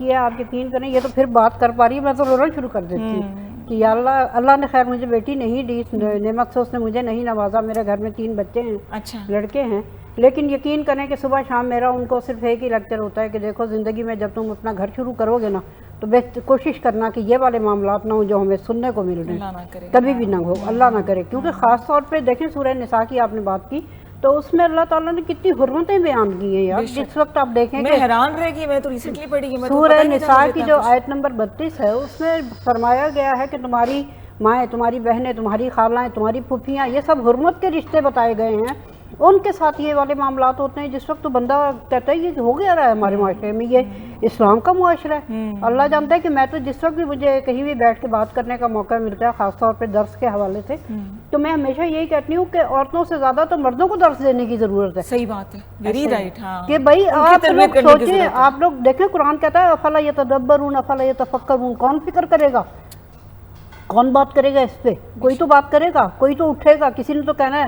کیا آپ یقین کریں یہ تو پھر بات کر پا رہی ہے، میں تو رونا شروع کر دیتی کہ یا اللہ نے خیر مجھے بیٹی نہیں دی، نعمت سے اس نے مجھے نہیں نوازا. میرے گھر میں 3 بچے ہیں، اچھا لڑکے ہیں، لیکن یقین کریں کہ صبح شام میرا ان کو صرف ایک ہی لیکچر ہوتا ہے کہ دیکھو زندگی میں جب تم اپنا گھر شروع کرو گے نا تو کوشش کرنا کہ یہ والے معاملات نہ ہوں جو ہمیں سننے کو مل رہے اللہ نہ ہیں، کرے. کبھی بھی نہ ہو، اللہ نہ کرے. کیونکہ خاص طور پہ دیکھیں سورہ نساء کی آپ نے بات کی تو اس میں اللہ تعالیٰ نے کتنی حرمتیں بیان کی ہیں یار. جس وقت آپ دیکھیں میں کہ حیران رہ گئی، میں تو ریسنٹلی پڑھی گئی، میں تو سورہ پتہ ہی نہیں تھا نساء مجھے کی اتنا جو کچھ. آیت نمبر 32 ہے اس میں فرمایا گیا ہے کہ تمہاری مائیں، تمہاری بہنیں، تمہاری خالائیں، تمہاری پھوپھیاں، یہ سب حرمت کے رشتے بتائے گئے ہیں. ان کے ساتھ یہ والے معاملات ہوتے ہیں جس وقت تو بندہ کہتا ہے یہ ہو گیا رہا ہے ہمارے معاشرے میں، یہ اسلام کا معاشرہ ہے. اللہ جانتا ہے کہ میں تو جس وقت بھی مجھے کہیں بھی بیٹھ کے بات کرنے کا موقع ملتا ہے خاص طور پہ درس کے حوالے سے تو میں ہمیشہ یہی کہتی ہوں کہ عورتوں سے زیادہ تو مردوں کو درس دینے کی ضرورت ہے. صحیح بات ہے، ویری رائٹ. ہاں کہ بھائی ان کی آپ تربیت لوگ کرنے کی سوچیں، ضرورت ہے. آپ لوگ دیکھیں قرآن کہتا ہے افلا یتدبرون افلا یتفکرون، کون فکر کرے گا، کون بات کرے گا اس پہ؟ کوئی تو بات کرے گا، کوئی تو اٹھے گا. کسی نے تو کہنا ہے